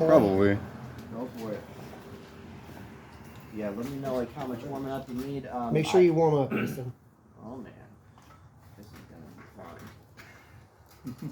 boy? Probably. Go for it. Yeah, let me know like how much warming up you need. Make sure you warm up, Easton. Oh man, this is gonna be fun.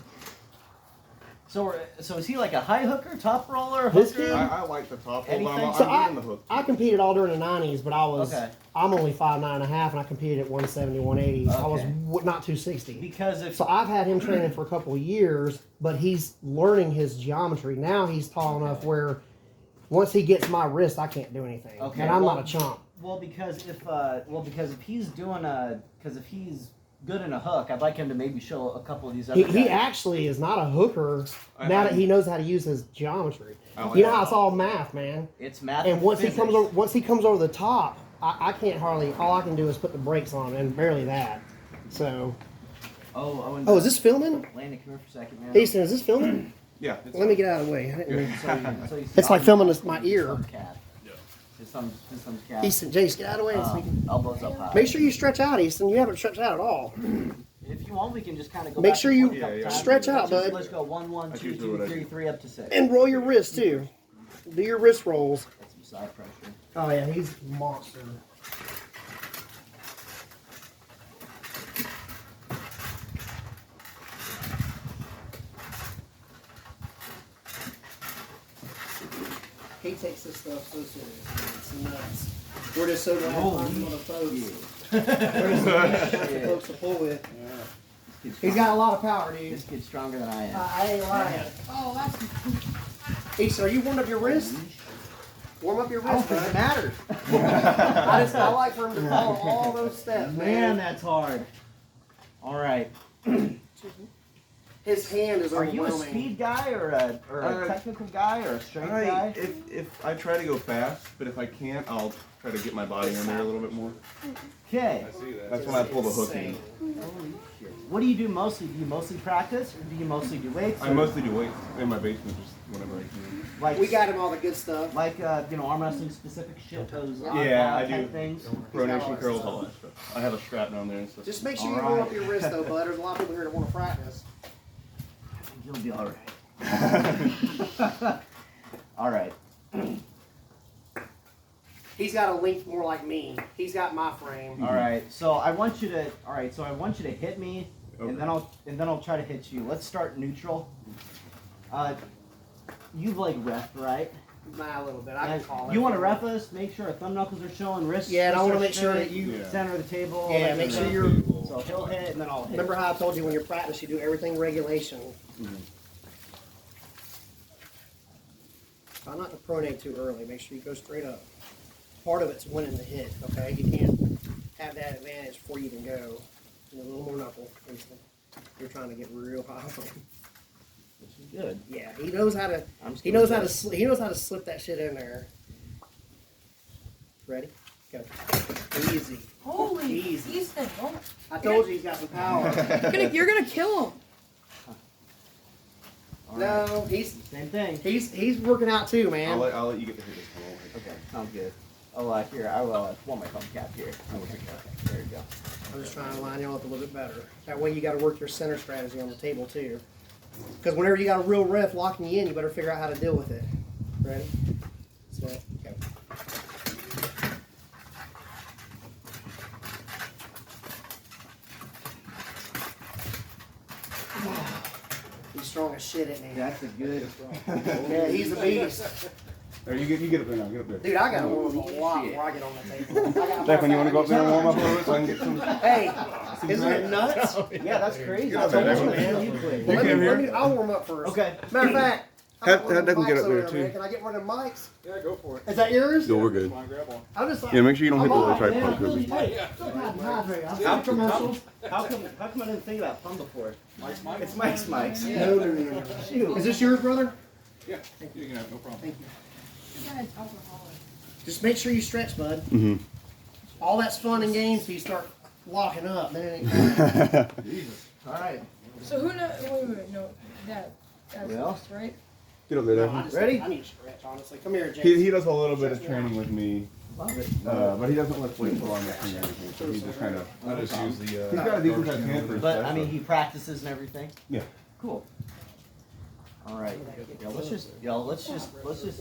So is he like a high hooker, top roller, This hooker? kid? I like the top roll, but Anything? So I'm the hook. I competed all during the 90s, but Okay. I'm only 5'9.5", and I competed at 170, 180. I was Okay. not 260. Because if So I've had him training for a couple of years, but he's learning his geometry. Now he's tall enough where once he gets my wrist, I can't do anything. Okay, And I'm well- not a chump. because if he's doing if he's good in a hook, I'd like him to maybe show a couple of these other He guys. actually is not a hooker now that he knows how to use his geometry. You know how it's all math, man. It's math. And once physics. he comes over the top, I can't hardly. All I can do is put the brakes on, and barely that. So. Oh, Is this filming? Landon, come here for a second, man. Easton, is this filming? Yeah. Let me get out of the way. I didn't mean- So you see It's like all filming these- my ear. Some cat. Just some cat. Easton, Jace, get out of the way. So we can- Elbows up high. Make sure you stretch out, Easton. You haven't stretched out at all. If you want, we can just kind of go. Make back sure and you forth a couple times. stretch out, Let's bud. Let's go 1, 1, 2, usually 2, what I 3, do. 3 up to 6. And roll your wrist too. Do your wrist rolls. Get some side pressure. Oh yeah, he's a monster. He takes this stuff so serious. It's nuts. We're just so glad to find some other folks. We're just so glad to find some folks to pull with. He's got a lot of power, dude. This kid's stronger than I am. I ain't lying. Oh, that's. Easton, are you warming up your wrist? Warm up your I don't wrist, think it bud. matters. I like for him to follow all those steps, Man, that's hard. All right. His hand is Are you a overwhelming. speed guy or a technical guy or a strength guy? If I try to go fast, but if I can't, I'll try to get my body in there a little bit more. Okay. That's when I pull the hook in. What do you do mostly? Do you mostly practice or do you mostly do weights? I mostly do weights in my basement just whenever I can. Like We got him all the good stuff. like arm wrestling specific shit. Those Yeah, I type do. things. Pronation curls, all that stuff. I have a strap down there and stuff. Just make sure you All warm right. up your wrist, though, bud. There's a lot of people here that want to practice. You'll be all right. All right. He's got a length more like me. He's got my frame. All right. So I want you to. All right. So I want you to hit me, Okay. and then I'll try to hit you. Let's start neutral. You've like ref, right? Nah, a little bit. I can call it. You want to ref us? Make sure our thumb knuckles are showing, wrists. Yeah, and I wrists wanna are make sure straight, that you Yeah. center of the table. Yeah, like make that. sure you're. So he'll hit, and then I'll hit. Remember how I told you when you're practice, you do everything regulation. Try not to pronate too early. Make sure you go straight up. Part of it's winning the hit, okay? You can't have that advantage before you even go. And a little more knuckle. You're trying to get real high. Which is good. Yeah, he knows how to. I'm just He gonna knows how do to. He knows how to slip that shit in there. Ready? Go. Easy. Holy. Easy. Easton, don't. I told you he's got some power. You're gonna kill him. All right. No, he's Same thing. he's working out too, man. I'll let you get the hit this time. Okay, sounds good. Oh, here, I want my thumb cap here. There you go. I'm just trying to line you up a little bit better. That way you got to work your center strategy on the table too. Because whenever you got a real ref locking you in, you better figure out how to deal with it. Ready? Set, go. He's strong as shit, isn't he? That's a good. Yeah, he's a beast. Or you get up there now. Get up there. Dude, I got to warm up a lot before I get on the table. Declan, you want to go up there and warm up a little bit so I can get some? Hey, isn't it nuts? Yeah, that's crazy. I told you, man. You quit. Well, came here? I'll warm up first. Okay. Matter of fact, Have one of the Declan get mics up there, over too. man. Can I get one of the mics? Yeah, go for it. Is that yours? No, we're good. Come on, grab one. I'm just like, Yeah, make sure you don't hit the I'm little all right, man. tripod, I'm really Kobe. tight. Still hydrated. I've seen commercials. How come I didn't think of that pun before? Mike. It's Mike's. No. Shoot. Is this yours, brother? Yeah, you can have no problem. Thank you. You guys alcoholic. Just make sure you stretch, bud. Mm-hmm. All that's fun and games till you start locking up. Then it ain't Jesus. All right. So who knows? Wait, no, that's Well. us, right? Get up there, I Declan. just- Ready? I need to stretch, honestly. Come here, James. He does a little bit of training with me, Love it. but he doesn't lift weights while I'm lifting anything. So he just kind of. I just use the. He's got a decent sized hand for his But size, I mean, so- he practices and everything. Yeah. Cool. All right. Let's just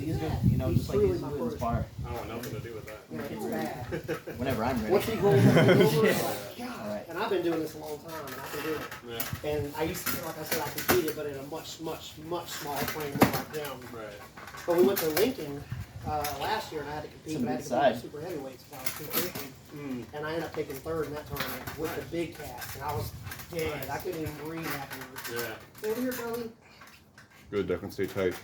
ease it. You know, just like ease to inspire. I want nothing to do with that. Yeah, it's bad. Whenever I'm ready. Once he rolls over, it's like, All God. right. And I've been doing this a long time, and I can do it. Yeah. And I used to, like I said, I competed, but in a much smaller frame than like them. Right. But we went to Lincoln last year, and I had to compete. Some But I had good to compete with side. super heavyweights because I was 250, and I ended up taking third in that tournament with the big cats, and I was dead. I couldn't even breathe afterwards. Yeah. Over here, Charlie. Good, definitely stay tight.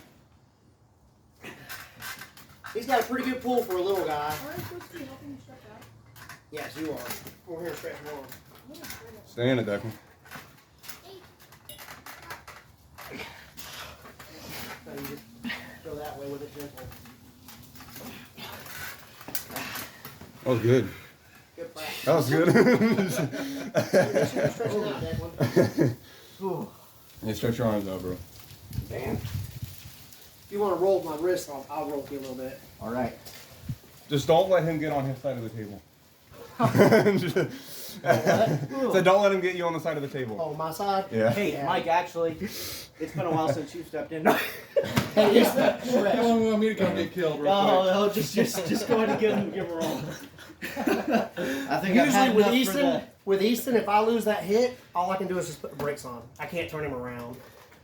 He's got a pretty good pull for a little guy. Are I supposed to be helping you stretch out? Yes, you are. We're here stretch more. Stay in it, Declan. So you just go that way with it gentle. That was good. Good practice. That was good. You're stretching out, Declan. Hey, stretch your arms out, bro. Damn. If you want to roll my wrist, I'll roll you a little bit. All right. Just don't let him get on his side of the table. So don't let him get you on the side of the table. Oh, my side? Yeah. Hey, Yeah. Mike. Actually, it's been a while since you stepped in. Hey, it's the stretch. You want me to come get killed real quick? No, just go ahead and give him a roll. I think I've Usually had with enough for Easton, the- if I lose that hit, all I can do is just put the brakes on. I can't turn him around.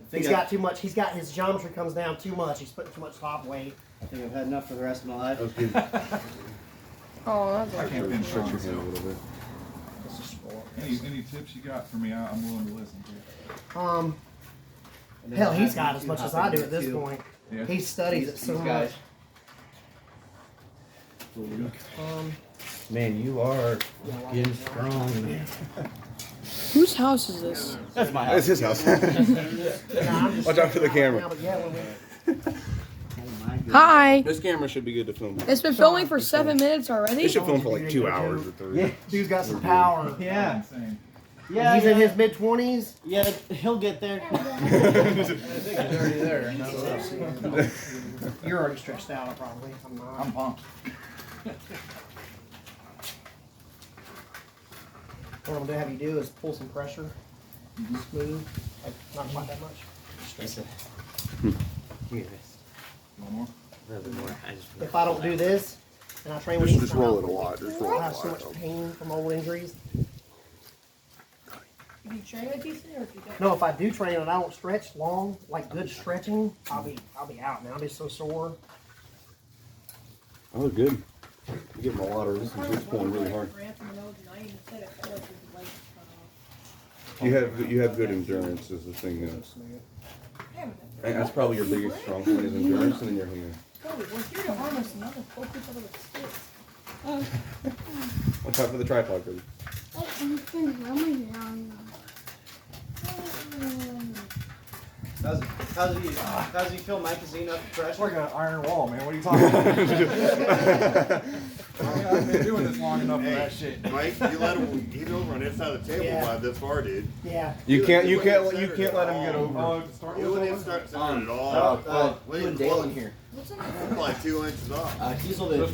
think He's I- got too much. He's got his geometry comes down too much. He's putting too much top weight. I think I've had enough for the rest of my life. That was good. Oh, that's I can't finish Stretch your strong. hand a little bit. This is sport. Any tips you got for me? I'm willing to listen to. Hell, I've he's had got you as much hop as I in do at this too. point. Yeah. He studies it so These much. guys. Man, you are getting strong. Whose house is this? That's my It's house. his house. Nah, I'm just Watch out for the stretching camera. now, but yeah, when we- Oh my goodness. Hi. This camera should be good to film. It's been filming for 7 minutes It already. should film for like 2 hours or 3. Yeah. Dude's got some power. Yeah. Insane. Yeah. He's yeah. in his mid-20s. Yeah, he'll get there. You're already stretched out, probably. I'm not. I'm pumped. What I'm gonna have you do is pull some pressure, smooth, like not quite that much. One more. If I don't do this, and I train with Just, these, just roll it a lot. Just roll I'll it have a so lot. much pain from old injuries. If you train with Ethan or if you don't? No, if I do train and I don't stretch long, like good stretching, I'll be out, man. I'll be so sore. Oh, good. You're getting a lot of resistance. It's pulling really hard. You have good endurance is the thing. And that's probably your biggest strong point is endurance, and then your hand. Cody, we're here to harm us and not to poke each other with sticks. Watch out for the tripod, Cody. How's he feel, Mike? Is he enough It's pressure? like an iron wall, man. What are you talking about? I've been doing this long enough for that shit. Mike, you let him get over on the inside of the table Yeah. by this far, dude. Yeah. You can't let him get Oh, over. to start You with wouldn't that start one? centering at all. You and Dale in here. Probably 2 inches off. He's a little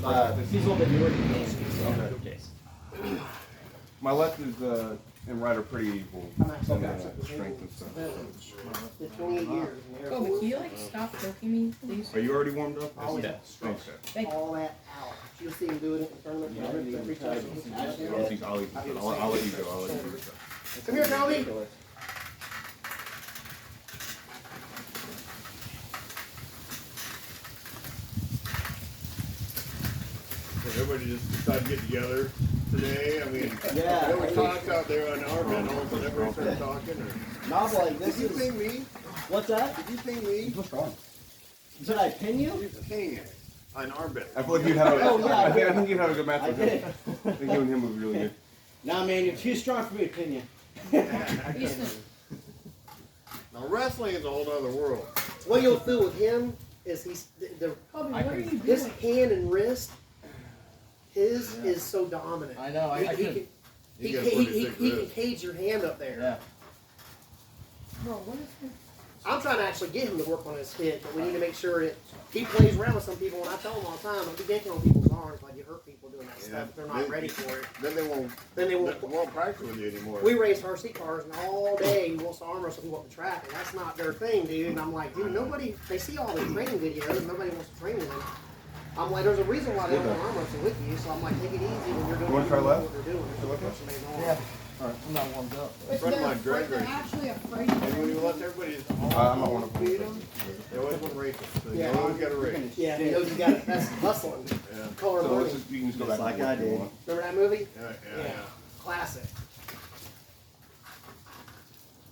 bit newer than me. Okay. My left is and right are pretty equal. I'm actually in, got strength and stuff. It's 28 years. and Kobe, can you like stop poking me, please? Are you already warmed up? Oh, yeah. Okay. all that out. You'll see him doing it in tournament. Yeah, I didn't even try it. I'll let you go. I'll let you go. Come here, Kobe. Everybody just decided to get together today. I mean, Yeah. there were talks out there on our end. All of a sudden, everybody started talking. Or, Not like did this you is. ping me? What's that? Did you ping me? Did I pin you? Ping it. An armbit. I feel like you'd have a. Oh, yeah, I think you'd have a good match I with did. him. I think you and him would be really good. Nah, man, you're too strong for me to pin you. Ethan, Now, wrestling is a whole other world. What you'll feel with him is Kobe, what are you his doing? hand and wrist. His is so dominant. I know. He can You got a pretty thick can wrist. cage your hand up there. Yeah. Bro, what is this? I'm trying to actually get him to work on his hit, but we need to make sure that he plays around with some people. And I tell him all the time, don't be yanking on people's arms like you hurt people doing that stuff if they're not ready for it. Then they won't. Then they won't practice with you anymore. We race RC cars, and all day he wants to arm wrestle people up the track, and that's not their thing, dude. And I'm like, dude, nobody. They see all the training videos, nobody wants to train with them. I'm like, there's a reason why they don't want to arm wrestle with you. So I'm like, take it easy when you're doing what you're doing. Yeah. Alright, I'm not warmed up. A friend of mine, Greg, They're actually afraid of and when you it. let everybody I'm not one of them. beat them, they always want to race them. So Yeah. you always got to race. Yeah, he knows you got that's hustling. Yeah. Color So money. let's just, you can just go Just back like I and forth if you did. want. Remember that movie? Yeah. Classic.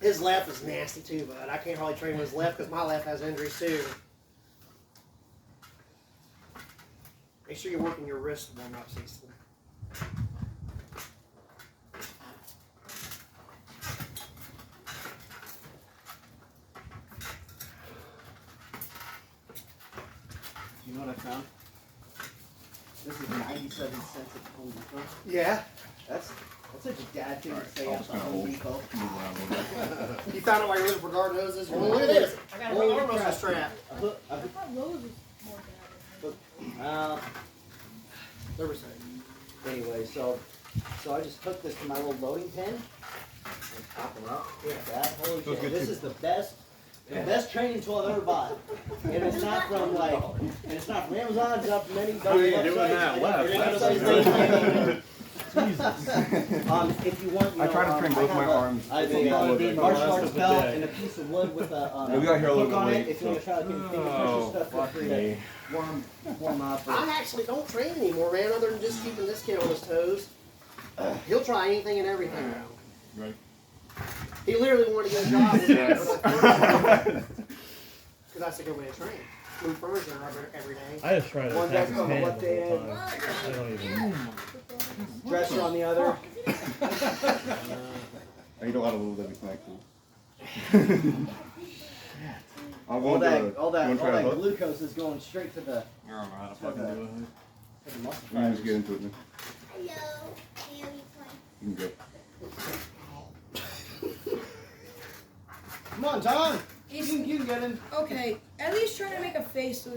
His left is nasty too, but I can't hardly train with his left because my left has injuries too. Make sure you're working your wrist warm up, Cecil. You know what I found? This is 97 cents at Home Depot. Yeah. That's such a dad thing to say I'll at just the kinda Home hold. Depot. Move around a little bit. You found out why you're looking for garden hoses? Well, look at this. I got a Holy arm wrestle crap. strap. I put, I thought Lowe's was more bad. There was anyway, so I just hooked this to my little loading pin and pop them up. Yeah. That holy Feels shit. good This too. is the best training tool I've ever bought. And it's not from Amazon, it's not from any website. If you want, I try to train both my arms. I have It's all a over the martial place. arts belt and a piece of wood with a Yeah, we got here a little hook on bit it. late, If you want to try like any finger pressure stuff, feel free to warm up. Or, I actually don't train anymore, man, other than just keeping this kid on his toes. He'll try anything and everything. Right. He literally wanted to get a job with me because that's a good way to train. Move furniture every day. I just try to One attack doesn't his know hand what the day whole is. time. I don't even. dresser on the other. I eat a lot of little Debbie snack too. I'll go All with the- that you wanna try a hook? glucose is going straight to the, I don't know how to fucking do it. to the muscle You can just fibers. get into it then. Hello, You can go. Come on, John. He's, You can get in. okay, at least try to make a face so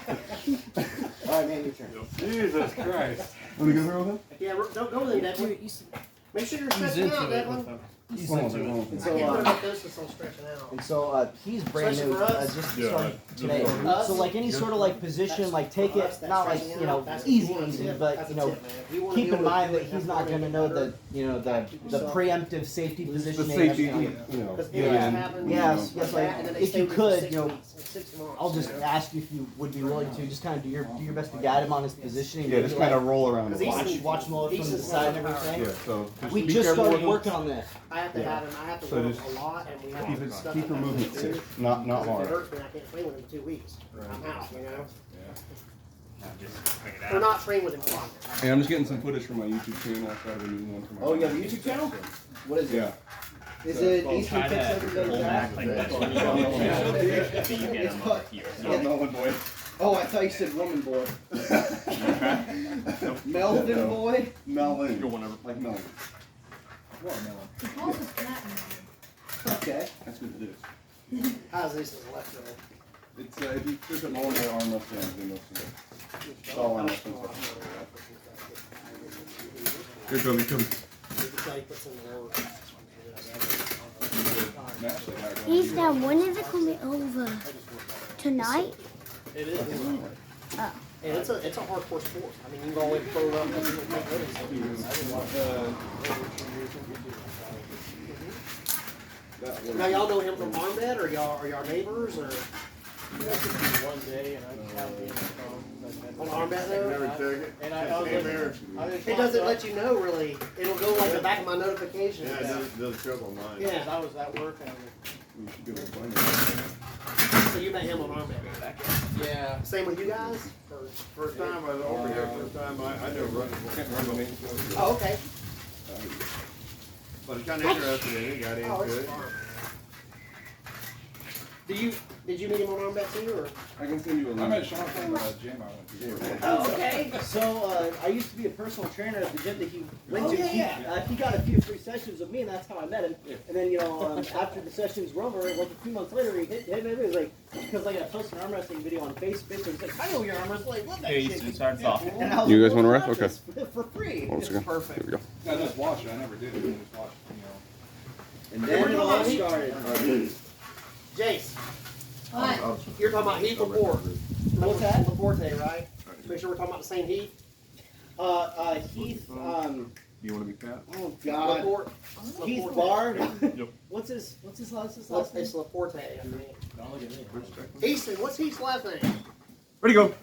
All right, man, your turn. Jesus Christ. Let me go through with him? Yeah, don't go with him, Declan. Make sure you're He's stretching into out, it Declan. with him. He's Hold on, into hold it. on. And I so, can't put him like this until I'm stretching out. and so he's brand Especially new, for us? just Yeah, started just today. for us. So like any sort of like position, like take For us, it, that's not like, stretching you know, out. That's easy, what you easy, want. but That's you a know, tip, man. If you wanna keep be in able to mind do that it, he's have not fun, gonna make know it better. the, you know, the preemptive safety The positioning. safety, and you everything. know. Because Yeah. injuries happen. Yes, like yes, like, that, and then they if stay you with you for could, 6 you know, weeks, like 6 months. I'll just ask you if you would be willing to just kind of do your best to guide him on his positioning. Yeah, just kind of roll around. Because a he's- lot. watch him all from the side and everything. Yeah, so just We be just careful started with him. working on this. I have to have him. I have to So work just a lot, and we have Keep to it, stuff keep your that movement I have to do. safe, not Because if it hard. hurts me, I can't train with him in 2 weeks. I'm out, you know. Just pick it Or out. not train with him a lot. Hey, I'm just getting some footage from my YouTube channel. I started a new one for my Oh, you have a YouTube channel? What is it? Yeah. Is it Eastern Try Fix to Everyday hold Jack? back like that. It's So you get him over here. Yeah, Melvin boy. Oh, I thought you said woman boy. Melvin No. boy? Melvin. Go whenever. Like Melvin. Watermelon. he calls his cat in Okay. That's what it is. How's this is left though? It's if you push it lower than arm up down, then you'll see it. It's all arm up. Here, Toby, come. You can tell he puts in the work. He's done. When is it coming over? Tonight? It is. Oh. And it's a hardcore sport. I mean, you can always throw it up and you can make Now y'all know him from Armbed, or are y'all neighbors, or One day, and I just have the on Armbed though? Never took it. And I was Hey, like, Mayor. It doesn't let you know really. It'll go like the back of my notifications. Yeah, it does show up on mine. Yeah. I was at work and I was We should give it a find. So you met him on Armbed back in. like, yeah. Same with you guys? First time I was over here, first time I never run it. Oh, okay. But I was kind of interested in it, got Oh, into it's it. fun. Did you meet him on arm too, or? I can send you a I link. met Sean from the gym I went to. Oh, okay. So I used to be a personal trainer at the gym that he went Oh, to. yeah, He got a few free sessions with me, and that's how I met him. And then after the sessions were over, like a few months later, he hit me. He was like, because I posted an arm wrestling video on Facebook. So he's like, I know your arm wrestling. Love that Okay, shit. Easton starts off. And I was You like, guys wanna "Well, ref? I got Okay. this For free. Hold on a second. Perfect. Here we go. I just watched it. I never did it. I just watched, And then it all started. Jace, What? you're talking about Heath Laporte. What's that? Laporte, right? Make sure we're talking about the same Heath. Heath. You want to be cat? Oh God. Laporte. Heath Barr. Yep. What's his last name? It's Laporte, I think. Don't look at me. Easton, what's Heath's last name? Ready, go.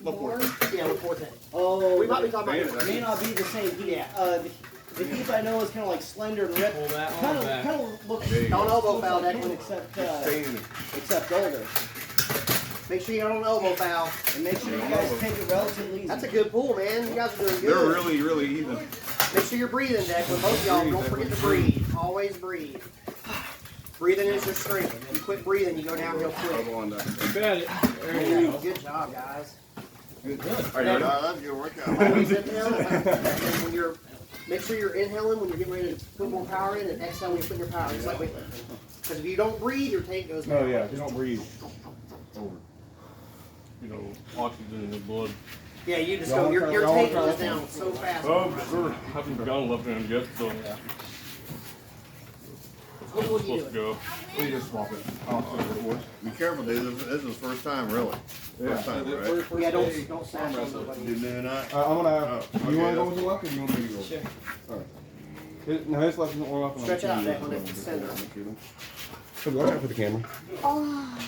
Laporte. Yeah, Laporte. Oh, We might be talking Man, about may not be the same Heath. The Heath I know is kind of like slender and ripped. Kind of looks There you Don't go. elbow foul, like Declan, Stay in it. except older. Make sure you don't elbow foul. And make sure you guys take it relatively easy. That's a good pull, man. You guys are doing They're good. really, really even. Make sure you're breathing, Declan. Both of y'all, don't forget to breathe. Always breathe. Breathing is your strength. If you quit breathing, you go downhill quick. Elbow on that. Got it. There you go. Good job, guys. Are you ready? That's your workout. Always inhale, and when you're, make sure you're inhaling when you're getting ready to put more power in, and exhale when you put your power in. Just like weightlifting. Because if you don't breathe, your tank goes down. Oh yeah, if you don't breathe. Over. You know, oxygen in the blood. Yeah, you just Y'all go. Your wanna tank try goes this one? down so fast. Oh, sure. Haven't begun left hand yet, so What will you supposed to do? go. We just swap it. I'll see what it was. Be careful, dude. This is the first time, really. First time, right? Yeah, don't smash on somebody. You do not? I'm gonna. Oh, you okay, want to go that's- with the left, or do you want me to go? Sure. Alright. Now his left isn't warm up. and I'm Stretch out, gonna Declan, it's the center. So watch out for the camera. Oh.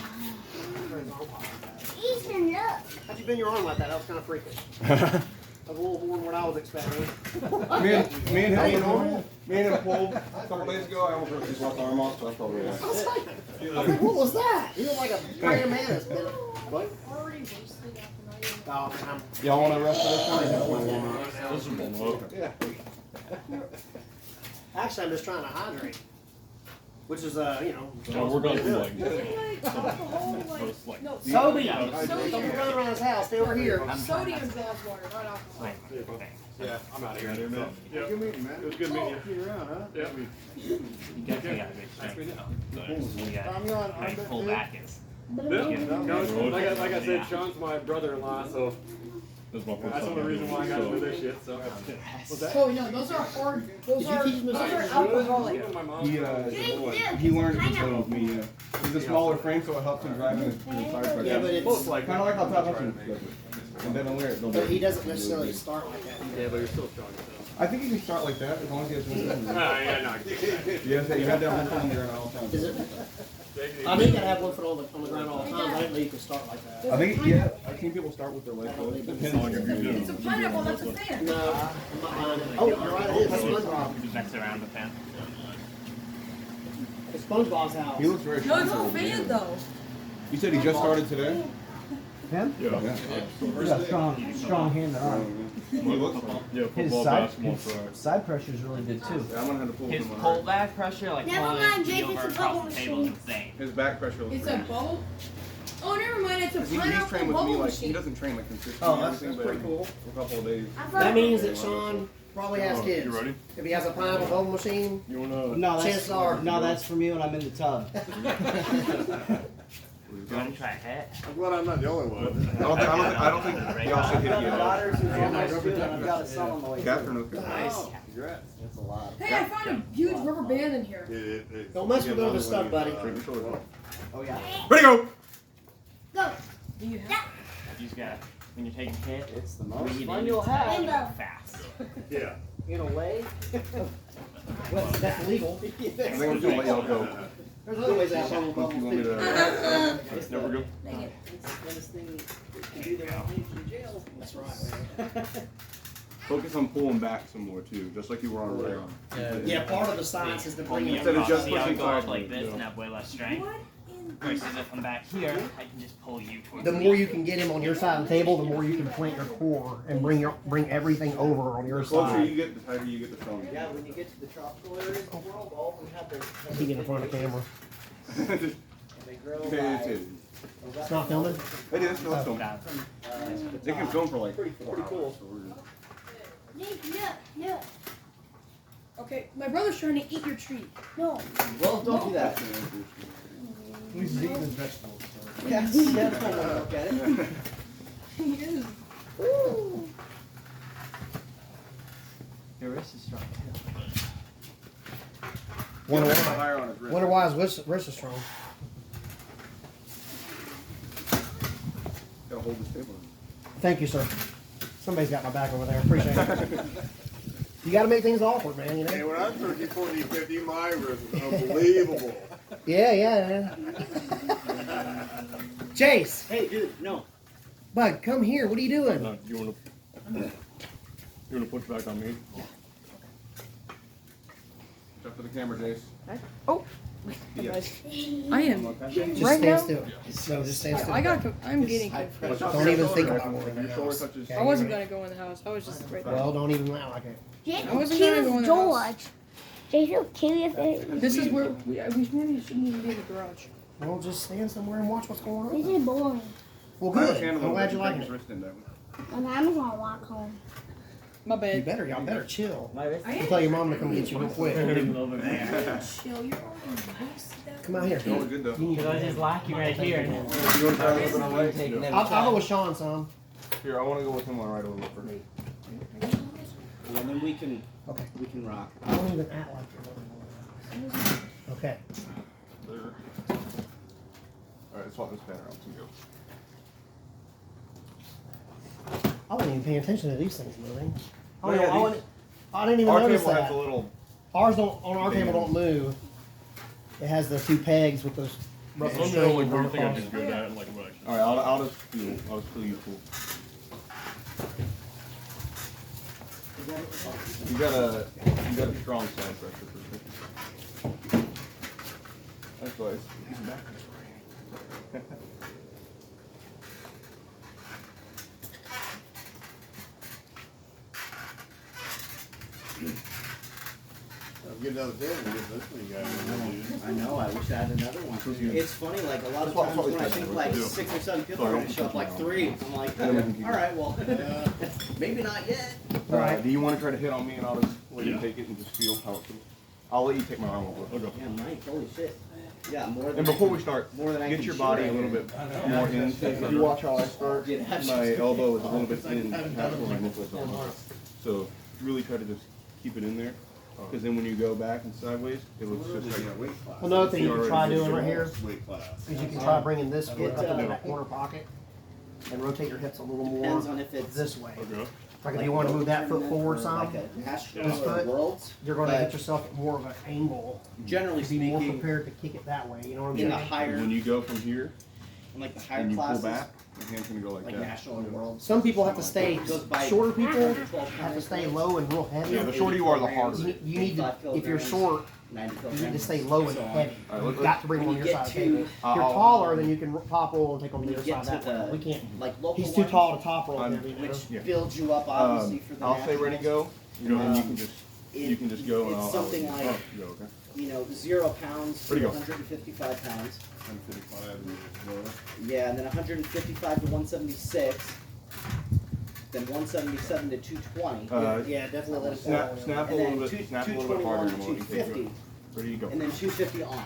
Ethan, look. How'd you bend your arm like that? That was kind of freakish. A little more than what I was expecting. Me and Hey, him, normal. pulled a couple days ago. I almost ripped his left arm off, so that's probably why. I was like, what was that? You look like a praying mantis. What? Oh, man. Y'all want to rest for this one? This is one up. Actually, I'm just trying to hydrate. Which is, So we're going to like, Alcohol, first, like, no, Sodium. Don't sodium. run around his house. Stay over here. Sodium glass water, not alcohol. Yeah, I'm out of here. Good meeting, man. It was good meeting you. See you around, huh? Yeah. You definitely got a good strength though. So you got nice pull back is. Like I said, Sean's my brother-in-law, so That's my first that's the time only reason why I got doing into it, this shit. So. What's that? Oh, yeah, those are hard, those are alcoholic. Even my mom. He learned it with me. He's a smaller frame, so it helps him drive in his tire pressure. Yeah, but it's, Like, Kind of like how Todd Hudson does it. And then wear it. but he doesn't necessarily start like that. yeah, but you're still strong. I think you can start like that as long as he has one foot. Yeah, no. You have that one foot on the ground at all times. Is it? I think you gotta have one foot on the ground all the time. I didn't know you could start like that. I think, yeah, I've seen people start with their legs. So it depends on your It's a pineapple, that's a fan. No, I'm not buying it. Oh, you're right, it is. That's SpongeBob. Just mess around with that. It's SpongeBob's house. He looks very No, it's strong. a fan though. You said he just started today? Him? Yeah. He's got strong hand and arm. He looks Yeah, His football, side, basketball, his track. side pressure is really good too. Yeah, I'm gonna have to pull His him on pull her. back pressure, like Never pulling mind, his Jake, knee it's over a across bubble the table is machine. insane. His back pressure looks It's a great. bubble? Oh, never mind, it's a He's pineapple trained with me bubble like, he machine. doesn't train like consistently. Oh, that's everything, pretty but cool. For a couple of days. That means that Sean probably has Oh, kids. you ready? If he has a pineapple bubble machine, You wanna? No, Chances are. that's for me when I'm in the tub. Do you want to try a hat? I'm glad I'm not the only one. I don't think y'all should hit I've got yet. daughters who's almost due, and I've got a son on the way. Cat or no cat? nice. Congrats. That's a lot. Hey, I found a huge rubber band in here. Don't mess with the stuff, buddy. Oh yeah. Ready, go! Go. Do you have? You just gotta, when you're taking a hit, It's the most most fun fun you'll you'll have. Rainbow. fast. Yeah. In a way. Well, that's legal. I think I'm just gonna let y'all go. There's other ways to have bubble If bubbles. you want me too. to. Never go. That's right. Focus on pulling back some more too, just like you were on rail. Yeah, part of the science is to bring You it. Instead of just see how I pushing go up forward. like this and have way less strength. What in? Versus if I'm back here, I can just pull you towards The me. more you can get him on your side of the table, the more you can plant your core and bring everything over on your The closer side. you get, the tighter you get the stronger. Yeah, when you get to the tropical areas of the world, all of them have their. He get in front of the camera. They grow Okay, like. It's not filming? It is, no, it's film. They can film for like Pretty 4 cool. hours. So we're good. No. Okay, my brother's trying to eat your treat. No. Well, don't do that. He's eating his vegetables. So. Yes, yeah, don't wanna look at it. He is. Ooh. Your wrist is strong. Wonder Get why. higher on his wrist. Wonder why his wrist is strong. Gotta hold this table. Thank you, sir. Somebody's got my back over there. Appreciate it. You got to make things awkward, man. You Hey, know. when I'm 30, 40, 50, my wrist is unbelievable. Yeah. Jace, Hey, dude, no. bud, come here. What are you doing? No, you wanna push back on me? Up to the camera, Jace. I am. Just Right stand now? still. No, just stand still. I'm getting confused. Don't even think about it. Your shoulder touches. I wasn't gonna go in the house. I was just right there. Well, don't even act like it. Jason I will wasn't gonna kill go in his the house. George. Jason will kill you if This is where we maybe shouldn't even be in the garage. Well, just stand somewhere and watch what's going This on. is boring. Well, Grab good. his hand a I'm little glad bit you and like take his it. wrist in that way. And I'm gonna walk home. My You bad. y'all better chill. My wrist. You tell your mom to come get you real quick. Chill. You're already wasted. Come out here. No, we're good though. You need to- just lock you right here. You want to try a little bit on right? I'll go with Sean some. Here, I want to go with him on right a little bit first. And then we can rock. I don't even act like you're okay. There. Alright, swap this pen around to go. I wasn't even paying attention to these things moving. Oh, yeah, these- I didn't even Our notice table that. has a little. Ours don't, on our table don't move. It has the two pegs with those rubber Some of the strings only going weird thing I across. do good at, like, what I Alright, I'll just feel you cool. You got a strong side pressure for sure. That's why he's back this way. I'll get another table and get this one, you guys. I know, I wish I had another one. It's funny, like a lot of times when I think like 6 or 7 people are gonna show up, like 3. I'm like, alright, well, maybe not yet. Alright, do you want to try to hit on me and I'll just let you take it and just feel how it feels? I'll let you take my arm over. Okay. Yeah, Mike, holy shit. Yeah, more than And before we start, more than I get can your chew body right a little here. bit more in. If you watch how I start, Yeah, that's my just- elbow is a little bit in past where my nipples are. So really try to just keep it in there. Because then when you go back and sideways, it looks just like. Another thing you can try doing right here Weight class. is you can try bringing this foot up into that corner pocket and rotate your hips a little more Depends on if it's this way. Okay. Like if you want to move that foot forward some, like a national this or foot, worlds, you're going to but get yourself at more of an angle. generally To be more speaking, prepared to kick it that way. You know what I'm in the saying? higher, When you go from here in like the higher and you pull classes, back, your hand's gonna go like like that. national and worlds, Some people have to stay. Goes by Shorter people 112 have to stay low and real heavy. Yeah, the shorter you are, the harder. You need to, if you're short, 90 you kilograms. need to stay low and heavy. All right, You've got to bring them on when your you side of the get table. to- If you're I'll- taller, then you can top roll and take them to When the you other get side that to way. the We can't. like local He's too ones, tall to top roll I'm- him, you know? which Yeah. builds you up obviously for the I'll say ready, go, and then you can just It- go and it's I'll. something oh, like you go, okay. 0 pounds to Where'd he go? 155 pounds. 155 and lower. Yeah, and then 155 to 176. Then 177 to 220. Yeah, definitely let it Snap, fall. snap a And little then bit, snap a little bit 221 harder and to we'll let you take 250. it. Ready, you go. And then 250 on.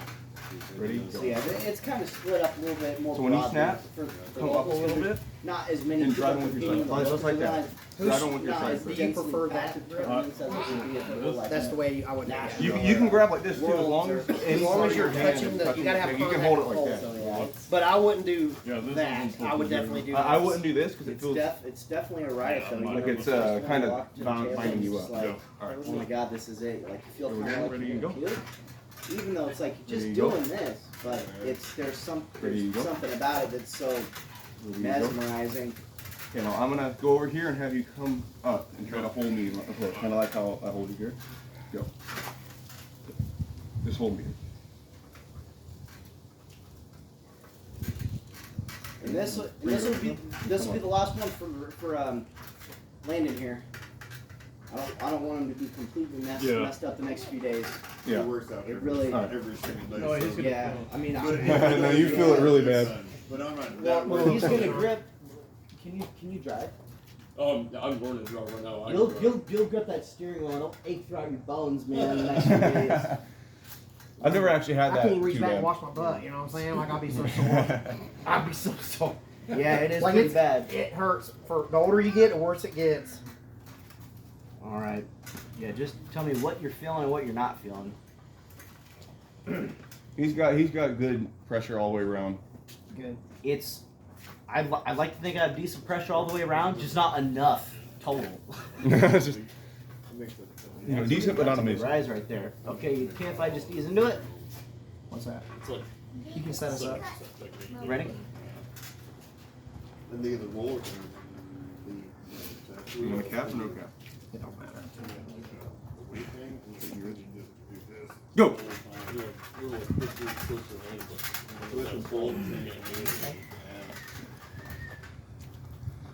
Ready, So go. yeah, it's kind of split up a little bit more. So when you broadly snap, for come up a locals, little because bit, not as many and people drive on with your competing, side. Just like that. not- Drive on with your not side as first. Do you densely prefer packed that? tournaments as it would be if it was like That's the way I would do it. You can grab like this too, as long as your hand touching is the- you gotta have you can contact hold it with like the that. So yeah, But I wouldn't do Yeah, this that. isn't I would supposed to definitely be- do I this. wouldn't do this because it feels it's definitely a riot though. Like like it's First kind one of walked to the table, binding you it's up. like, Yeah. All right. oh my god, this is it. Like you feel Ready, kind of like ready, you're you go. gonna puke. Even though it's like you're Ready, just you go. doing this, but there's Ready, you go. something about it that's so Ready, you go. mesmerizing. Okay, now I'm gonna go over here and have you come up and try to hold me, kind of like how I hold you here. Go. Just hold me. And this will be the last one for Landon here. I don't want him to be completely messed up the next few days. Yeah. It works out. It every, really- every single day. Oh, he's so- gonna- Yeah, I mean, No, you feel it really bad. But I'm not well, that well, worried. he's gonna grip. Can you drive? I'm learning to drive right now. You'll grip that steering wheel and it'll ache throughout your bones, man. The next few days. I've never actually had I that can't even reach too back and bad. wash my butt, you know what I'm saying? Like, I'll be so sore. I'll be so sore. Yeah, it is Like, pretty it's- bad. It hurts. For the older you get, the worse it gets. All right. Yeah, just tell me what you're feeling and what you're not feeling. He's got good pressure all the way around. Good. I'd like to think I have decent pressure all the way around, just not enough total. It's just, decent but not amazing. Rise right there. Okay, you can't if I just ease into it. What's that? It's like, You can set us up. Ready? And the roller You want a cap or no cap? It don't matter. Go.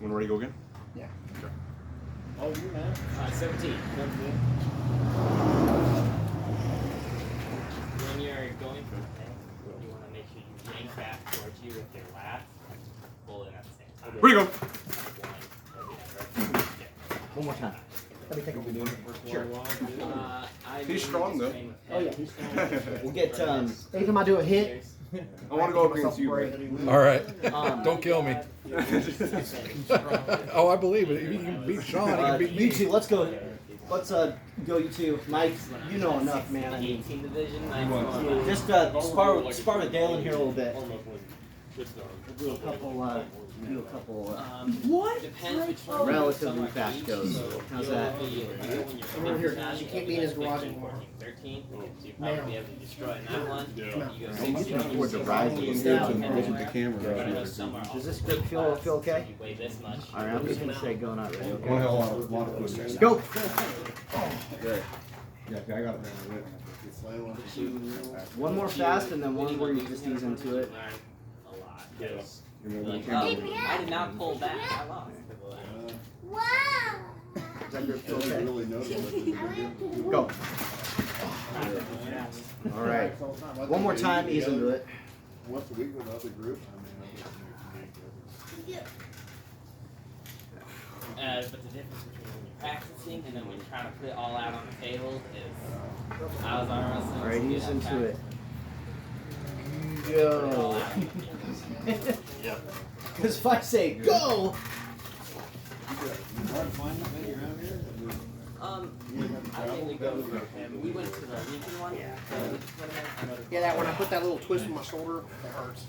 Want to ready to go again? Yeah. Oh, you man. 17. When you're going for the thing, you want to make sure you yank back towards you with your lats, pull in at the same time. Ready to go. One more time. Let me take a look. Sure. He's strong though. Oh yeah, he's strong. We'll get Anytime I do a hit, I want to go up against you, Ray. All right. Don't kill me. Oh, I believe it. If you can beat Sean, you can beat you me. two, let's go. Let's go you two. Mike, you know enough, man. I mean, 18 division. just spar with Dalen here a little bit. Do a couple what? Depends between relatively fast goes. How's that? Over here. You can't be in his garage anymore. 13, so you probably be able to destroy that one. You go You 16. can afford to rise Look these at down. the camera. Go somewhere Does this else. grip feel okay? You weigh this much. All right, I'm just gonna say go not ready. I Okay. want to have a lot of push. Go. Good. Yeah, I got it. One more fast and then one where you just ease into it. Learn a lot. 'Cause You you're know, like, the oh, camera. I did not pull back. I lost. Wow. Does that grip feel It's okay? really noticeable. Go. All right. One more time, ease into it. Once a week with other group, I think it's a big difference. But the difference between when you're practicing and then when you're trying to put it all out on the table is I was arm wrestling. All right, to do ease that into practice. it. Put it all Go. out. Because if I say go, I think we go with him. We went to the Lincoln one. Yeah. Yeah, that when I put that little twist on my shoulder, it hurts.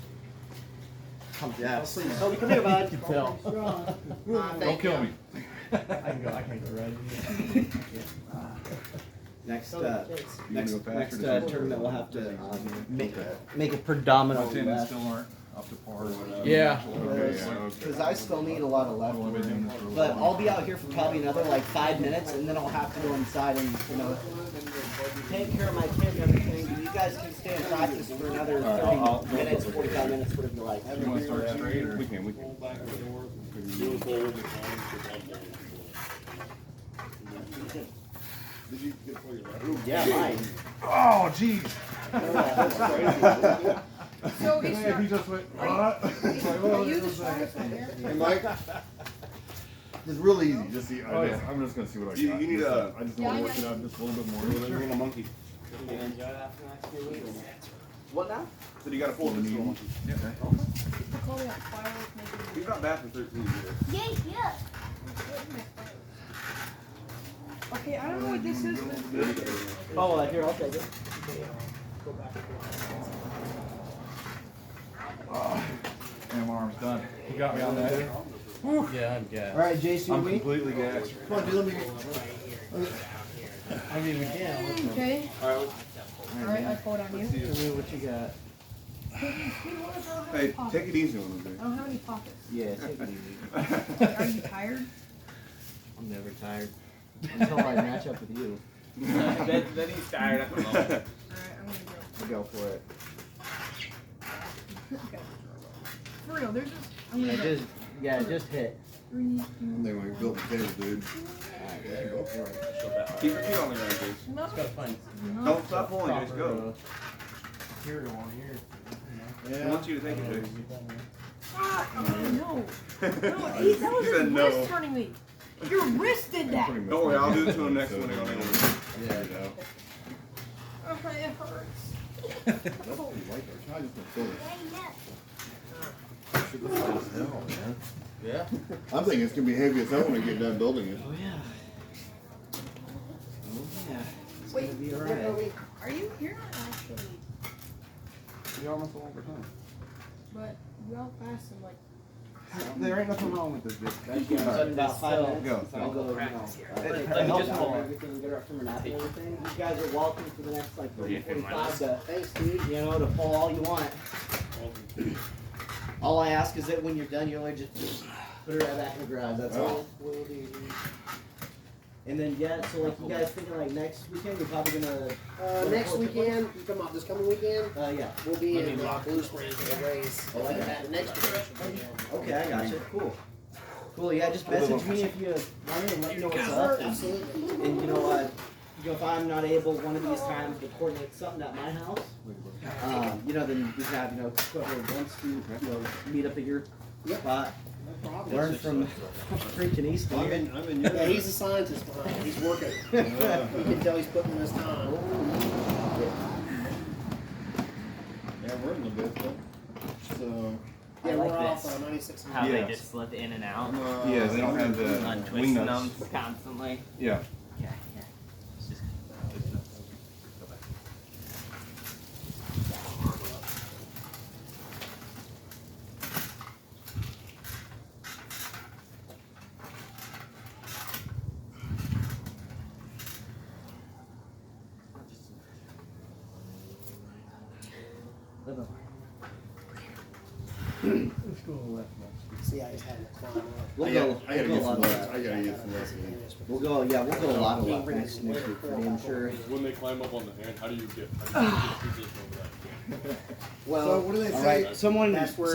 yes. Toby, come here, bud. Don't kill me. I can go red. Next, You next wanna go faster? tournament we'll have to make it predominantly My left. still aren't up to par. Yeah. Because I still need a lot of left. But I'll be out here for probably another like 5 minutes, and then I'll have to go inside and take care of my kid and everything. But you guys can stay and practice for another 30 minutes, 45 minutes, whatever you like. You want to start straight or? We can. Did you get for your left? Yeah, mine. Oh, jeez. So is your, He just went, what? are you the strongest one here? Hey, Mike. It's real easy. Just see. I'm just gonna see what I got. You need a. I just Yeah, want I to work it out just a little bit more. You're a monkey. You gonna enjoy that for the next few weeks? What now? So you got a full monkey. Call me on fireworks, maybe. He's not bad for 13 years. Yeah, yeah. Okay, I don't know what this is. Oh, here, I'll take it. And my arm's done. You got me on that. Yeah, I'm gassed. All right, JC, I'm we. completely gassed. Come on, dude, let me. I mean, we can. Okay, All alright, I quote on you. Tell me what you got. Hey, take it easy on him, I don't have any pockets. Yeah, take it easy. Are you tired? I'm never tired. Until I match up with you. then he's tired at the moment. Alright, I'm gonna Go for it. go. Okay. For real, there's just, I'm Yeah, gonna go just hit. 3, 2, They want to build the table, dude. Alright. Go for it. Keep your feet on the ground, please. No. Don't stop pulling, just go. Material on here. He wants you to take it, Chase. Ah, no. No, that was He his said no. wrist turning me. Your wrist did that. Don't worry, I'll do it to him next one. Yeah. Oh, it hurts. That's what we like. Our child is Yeah. I'm thinking it's gonna be heavy as hell when I get done building it. Oh yeah. Oh yeah. It's Wait, gonna be alright. are you? You're not actually. You almost a longer time. But you all fast and like. There ain't nothing wrong with this bitch. In about 5 minutes. Go. I'll go, you know, Practice here. help Just out hold. everything, get her up from her nap and everything. You guys are welcome for the next like 30, Yeah, 45 to, Thanks, dude. you know, to pull all you want. All I ask is that when you're done, you only just put her right back in the garage. That's all. And then yeah, so like you guys thinking like next weekend, you're probably gonna. Next weekend, you come out this coming weekend, Yeah. we'll be in Blue Springs for the race. Like that, the next weekend. Okay, I got you. Cool. Cool. Yeah, just message me if you want me and let me know what's up. Absolutely. And you know, if I'm not able one of these times to coordinate something at my house, you know, then we can have, you know, equivalent events to, you know, meet up at your spot. Learn from freaking East. I'm in your. Yeah, he's a scientist behind it. He's working. You can tell he's putting in his time. Yeah, we're in the business. So. Yeah, I like we're off this. 96. How they Yeah. just slip in and out. Yeah, they don't have the wing Untwisting them nuts. constantly. Yeah. Yeah, yeah. It's just go back. See, I just had to climb up. We'll I go. gotta We'll go a get lot some of left. that. I gotta get some left. We'll go. Yeah, we'll go a lot of that next week for me, I'm sure. When they climb up on the hand, how do you get position over that? Well, So what do they all say? right. Someone That's where-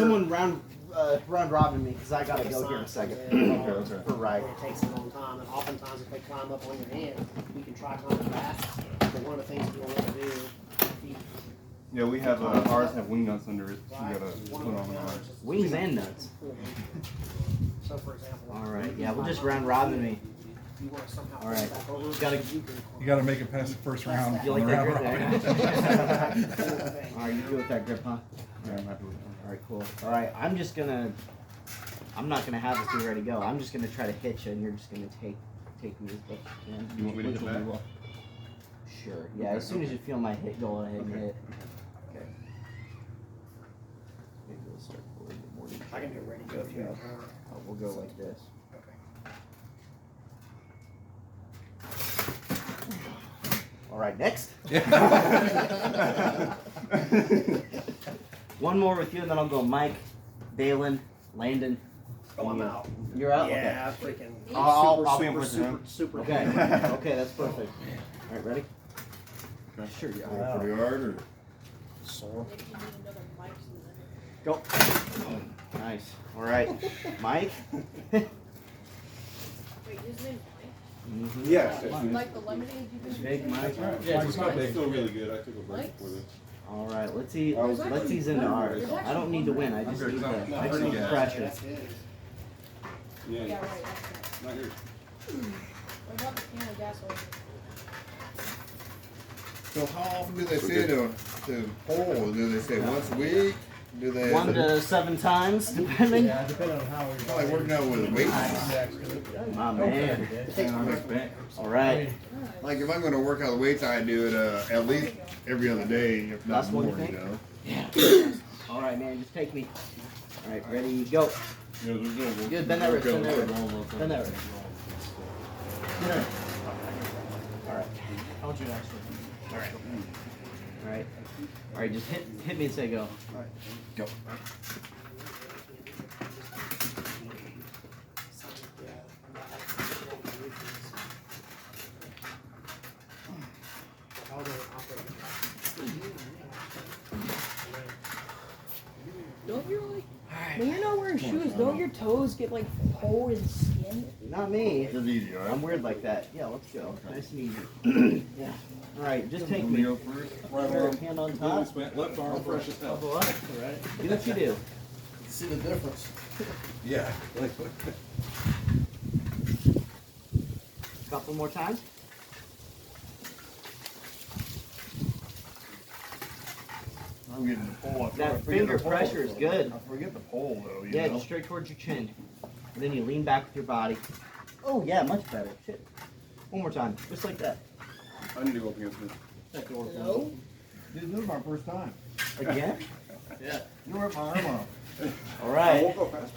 round robin me because I gotta go here in a second. Okay. For right. It takes a long time, and oftentimes if they climb up on your hand, we can try climbing back. But one of the things you don't want to do, Yeah, we have ours have wing nuts under it. So you gotta one put of on the ours. counters is- Wings and nuts. So for example. All right. Yeah, we'll just round robin me. You want to somehow All right. pull back over. Gotta- You gotta make it past the first round. You like on that the grip round there? robin. All right, you good with that grip, huh? Yeah, I'm happy with that. All right, cool. All right, I'm not gonna have this be ready to go. I'm just gonna try to hitch it, and you're just gonna take me as best you can. You want me to hit Which will be that? well. Sure. Yeah. As soon as you feel my hit, go ahead and Okay. hit. Okay. Maybe we'll start forward a bit more. I can get ready to go if you want. Oh, we'll go like this. All right, next. One more with you, and then I'll go Mike, Dalen, Landon. Oh, I'm and you. out. You're out? Yeah, freaking. I'll be in place of super, him. super. Okay. Okay, that's perfect. All right, ready? Sure, yeah. Pretty hard or? Sore. Go. Nice. All right, Mike. Wait, his name's Mhm. Yes. Mike? Like the lemonade you just Big Mike. Yeah, it's not big. Still really good. I took a break before this. All right, let's ease into ours. I don't need to win. I just need the pressure. That's it. Yeah, Yeah, right. That's not yours. it. What about the can of gasoline? So how often do they say to pull? Do they say once a week? Do they? 1 to 7 times, depending. depending on how Kinda like working out with weights. My man. It takes me All right. Like if I'm gonna work out the weights, I do it at least every other day, if not Last one, more. you You think? know. All right, man. Just take me. All right, ready, go. Yeah, there's no. Good. Bend that wrist. Bend that wrist. Bend that wrist. All right. I want you to actually. All right. All right. All right. Just hit me and say go. All right. Go. Don't you really? When you're not wearing shoes, don't your toes get like cold and skin? Not me. It's easy, all right? I'm weird like that. Yeah, let's go. Nice and easy. Yeah. All right, just take me. Go first. Sure, hand on top. Left arm fresh as hell. Elbow up. All right. Do what you do. See the difference. Yeah. Couple more times. I'm getting the pole. That finger pressure is good. I forget the pole though, you Yeah, know? just straight towards your chin. And then you lean back with your body. Oh, yeah, much better. Shit. One more time. Just like that. I need to go up against this. No. Dude, this is my first time. Again? Yeah. You ripped my arm off. All I right. won't go fast.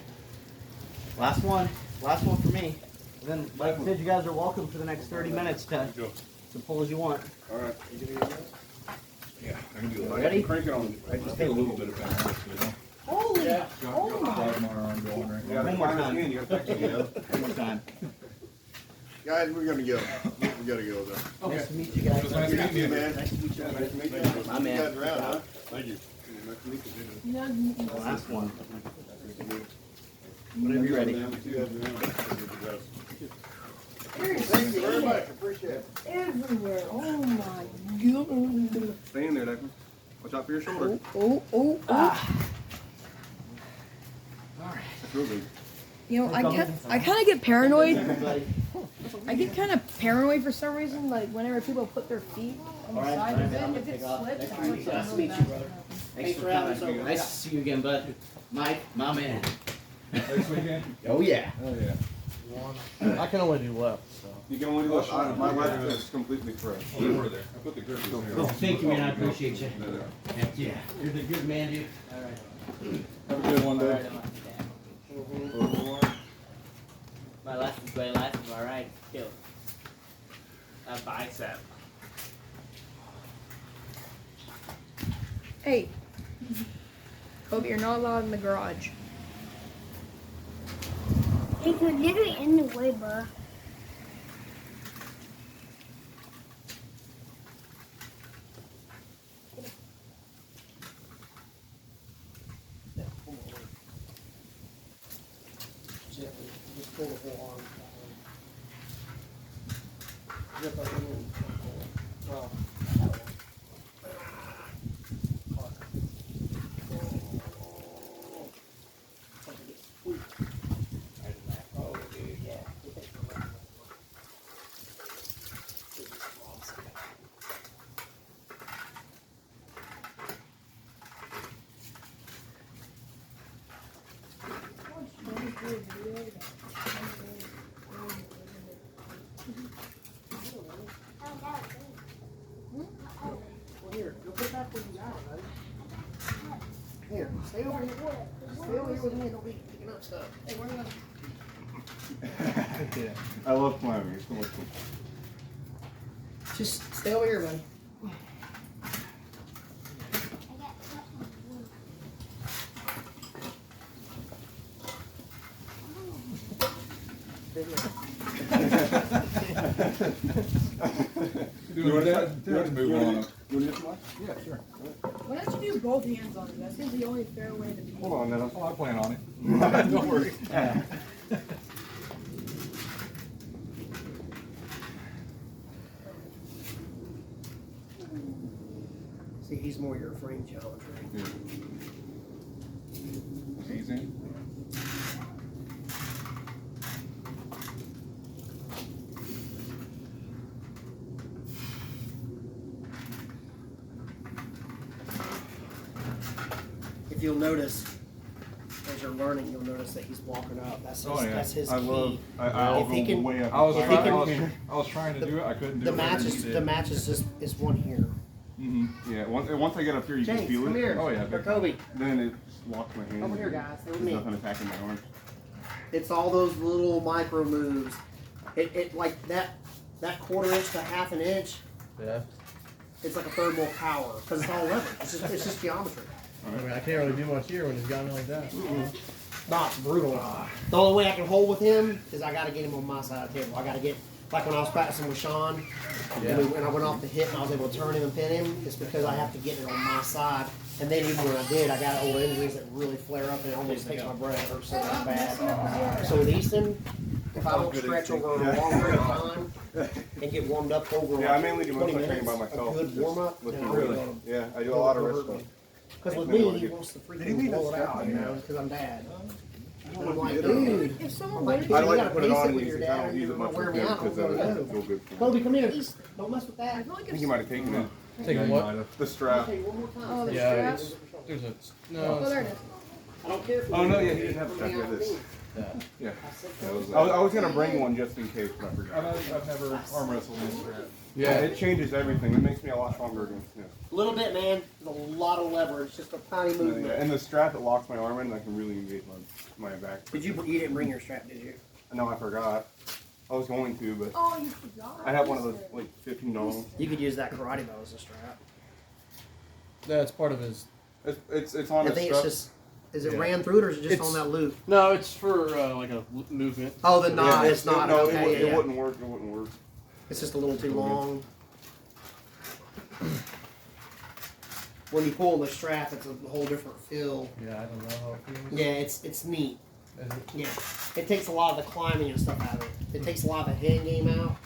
Last one. Last one for me. And then, like I said, you guys are welcome for the next 30 minutes to pull as you want. All right. Yeah, I can do it. Ready? Crank it on. I just take a little bit of balance, you know? Holy, oh my. Got my arm going right You now. gotta One more find time. it again. You gotta fix it, you know? One more time. Guys, we're gonna go. We gotta go though. Nice to meet you guys. Nice to meet you, man. Nice to meet you. Nice to meet you. My You man. guys around, huh? Thank you. Nice to meet you. The last one. Whenever you're ready. Thank you very much. Appreciate it. Everywhere. Oh my god. Stay in there, Declan. Watch out for your shoulder. Oh. That's real good. You know, I kind of get paranoid. Everybody. I get kind of paranoid for some reason. Like whenever people put their feet on the All right, side all of right, it, I'm if gonna it take off. slips, Next I'm to meet like, you. Nice to meet you, brother. Thanks for coming. Nice to see you again, bud. Mike, my man. Next weekend? Oh yeah. Oh, yeah. I can only do left, so. You can only do this. My left is completely fresh. Oh, we're there. I put the grippers there. Oh, thank you, man. I appreciate you. Heck yeah. You're the good man, dude. All right. Have a good one, Alright, Dave. I'm on the down. My left is way left, my right kill. A bicep. Hey, Kobe, you're not allowed in the garage. Hey, you're literally in the way, bro. Gently, just pull the whole arm. Zip up and then pull. Well, here, go put that when you out, buddy. Here, stay over here. Stay over here with me and don't be picking up stuff. Hey, where are you? I love climbing. It's so much fun. Just stay over here, buddy. Dad's move on. You want to get some ice? Yeah, sure. Why don't you do both hands on it? That seems the only fair way to be. Hold on, then. Oh, I plan on it. Don't worry. See, he's more your frame geometry. Easy. If you'll notice, as you're learning, you'll notice that he's walking up. That's his, Oh, yeah. that's his I key. love. I'll If he go can- way up. I was, If he trying, can- I was trying to do it. I couldn't do The it. match is is one here. Yeah. Once I get up here, you can James, feel come it. here. Oh, yeah, Or big Kobe, Then it locks my hands. over here, guys. Stay with There's me. nothing attacking my arms. It's all those little micro moves. It like that 1/4 inch to 1/2 inch. Yeah. It's like a third more power because it's all leverage. It's just geometry. I mean, I can't really do much here when he's got me like that. No, it's brutal. The only way I can hold with him is I got to get him on my side of the table. I got to get, like when I was practicing with Sean, and I went off the hip and I was able to turn him and pin him, it's because I have to get it on my side And then even when I did, I got old injuries that really flare up and it almost takes my breath. It hurts so bad. So with Easton, if I don't stretch over a long period of time and get warmed up over Yeah, I mainly do 20 most of my training minutes, by myself. a good warm up, Just then I'm lifting really weights. going Yeah, I do a lot of wrist stuff. because with me, he wants to freaking blow it out, you know, because I'm dad. And I'm like, dude, If someone I'm like, wanted kid, I you like to gotta put it pace on it and with use your it. I dad don't or use you're it gonna much wear with me him out. because I'm it gonna doesn't go. feel good for me. Kobe, come here. Don't mess with that. Taking what? Taking what? The strap. Okay, one more time. Oh, the Yeah, strap. there's a Oh, no. there it is. I don't care if Oh, no, you- yeah, he didn't have to Bring check out with this. me. Yeah. I I was gonna bring one just in case, but I forgot. I've never arm wrestled in strap. Yeah, it changes everything. It makes me a lot stronger against him. Little bit, man. There's a lot of leverage. Just a tiny movement. And the strap that locks my arm in, I can really engage my back. You didn't bring your strap, did you? No, I forgot. I was going to, but Oh, you forgot. I have one of those like $15. You could use that karate bow as a strap. That's part of his. It's on I his think it's stuff. just. Is it Yeah. ran through it or is it just It's- on that loop? No, it's for like a movement. Oh, the knot. Yeah, It's not. No, Okay, it yeah. wouldn't work. It wouldn't work. It's just a little too long. When you pull the strap, it's a whole different feel. Yeah, I don't know how it feels. Yeah, it's neat. Is it? Yeah, it takes a lot of the climbing and stuff out of it. It takes a lot of the hand game out,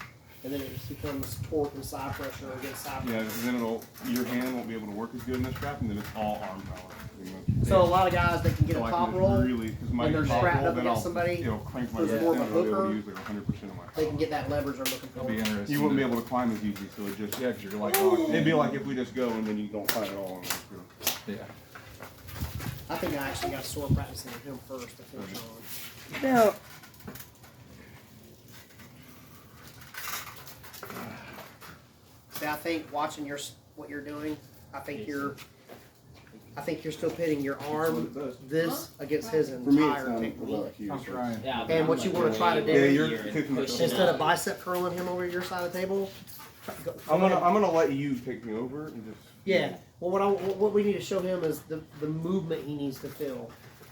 and then it just becomes torque and side pressure against side Yeah, pressure. and then your hand won't be able to work as good in the strap, and then it's all arm power. Pretty much. So a lot of guys that can get So a I top can roll, really, because my and they're top strapped roll, up then against somebody it'll crank my who's wrist more in, of and a I'll be able to hooker. use like 100% of my they can get that leverage they're looking It'll be for. interesting. You wouldn't be able to climb as easy, so it just, yeah, because you're like, oh, it'd be like if we just go and then you don't climb at all. Yeah. I think I actually got sore practicing with him first before Sean. No. See, I think watching what you're doing, I think you're still pitting your arm this against his For me, it's entire not technique. about huge. I'm trying. Yeah, And what you want to try to do, Yeah, you're kicking pushing instead of up. bicep curling him over your side of the table, go I'm ahead. gonna let you take me over and just. Yeah. Well, what we need to show him is the movement he needs to feel.